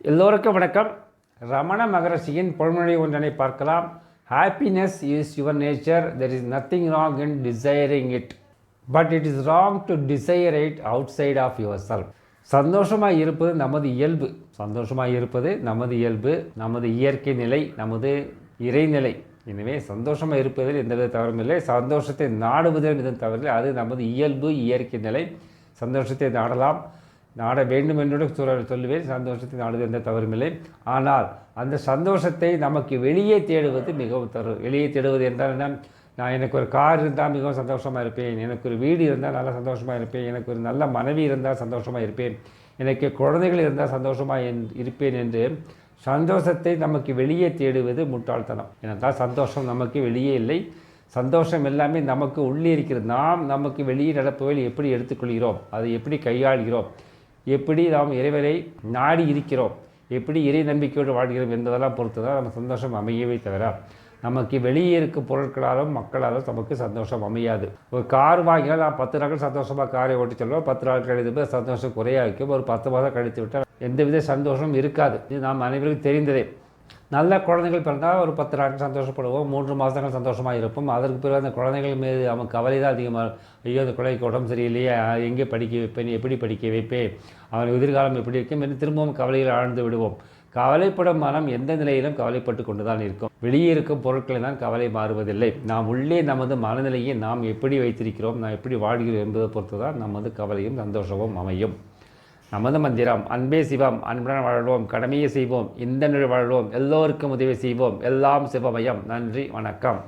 எல்லோருக்கும் வணக்கம். ரமண மகரிஷியின் பொன்மொழி ஒன்றனை பார்க்கலாம். Happiness is your nature. There is nothing wrong in desiring it, but it is wrong to desire it outside of yourself. சந்தோஷமாக இருப்பது நமது இயல்பு. சந்தோஷமாக இருப்பது நமது இயல்பு, நமது இயற்கை நிலை, நமது இறைநிலை. எனவே சந்தோஷமாக இருப்பதில் எந்தவித தவறும் இல்லை. சந்தோஷத்தை நாடுவதில் எதுவும் தவறில்லை. அது நமது இயல்பு, இயற்கை நிலை. சந்தோஷத்தை நாடலாம், நாட வேண்டும் என்று சொல்லுவேன். சந்தோஷத்தை நாடுவது எந்த தவறுமில்லை. ஆனால் அந்த சந்தோஷத்தை நமக்கு வெளியே தேடுவது மிகவும் வெளியே தேடுவது என்றால் என்ன? நான் எனக்கு ஒரு கார் இருந்தால் மிகவும் சந்தோஷமாக இருப்பேன், எனக்கு ஒரு வீடு இருந்தால் நல்லா சந்தோஷமாக இருப்பேன், எனக்கு ஒரு நல்ல மனைவி இருந்தால் சந்தோஷமாக இருப்பேன், எனக்கு குழந்தைகள் இருந்தால் சந்தோஷமாக இருப்பேன் என்று சந்தோஷத்தை நமக்கு வெளியே தேடுவது முட்டாள்தனம். ஏனென்றால் சந்தோஷம் நமக்கு வெளியே இல்லை. சந்தோஷம் எல்லாமே நமக்கு உள்ளே இருக்கிறது. நாம் நமக்கு வெளியே நடப்பவர்கள் எப்படி எடுத்துக்கொள்கிறோம், அதை எப்படி கையாள்கிறோம், எப்படி நாம் இறைவரை நாடி இருக்கிறோம், எப்படி இறை நம்பிக்கையோடு வாழ்கிறோம் என்பதெல்லாம் பொறுத்து தான் நம்ம சந்தோஷம் அமையவே தவிர நமக்கு வெளியே இருக்கும் பொருட்களாலும் மக்களாலும் நமக்கு சந்தோஷம் அமையாது. ஒரு கார் வாங்கினால் நான் 10 நாட்கள் சந்தோஷமாக காரை ஓட்டி செல்வோம். 10 நாள் கழித்து சந்தோஷம் குறையாக இருக்கும். ஒரு 10 மாதம் கழித்து விட்டால் எந்தவித சந்தோஷமும் இருக்காது. இது நாம் அனைவருக்கும் தெரிந்ததே. நல்ல குழந்தைகள் பிறந்தால் ஒரு 10 நாட்கள் சந்தோஷப்படுவோம், 3 மாதங்கள் சந்தோஷமாக இருப்போம். அதற்கு பிறகு அந்த குழந்தைகள் மீது அவன் கவலை தான் அதிகமாக. ஐயோ அந்த குழந்தைக்கு உடம்பு சரியில்லையே, எங்கே படிக்க வைப்பேன், எப்படி படிக்க வைப்பேன், அவன் எதிர்காலம் எப்படி இருக்கும் என்று திரும்பவும் கவலையில் ஆழ்ந்து விடுவோம். கவலைப்படும் மனம் எந்த நிலையிலும் கவலைப்பட்டு கொண்டு தான் இருக்கும். வெளியே இருக்கும் பொருட்களை தான் கவலை மாறுவதில்லை. நாம் உள்ளே நமது மனநிலையை நாம் எப்படி வைத்திருக்கிறோம், நாம் எப்படி வாழ்கிறோம் என்பதை பொறுத்து தான் நமது கவலையும் சந்தோஷமும் அமையும். நமது மந்திரம் அன்பே சிவம். அன்புடன் வாழ்வோம், கடமையை செய்வோம், இந்த நிலை வாழ்வோம், எல்லோருக்கும் உதவி செய்வோம், எல்லாம் சிவமயம். நன்றி, வணக்கம்.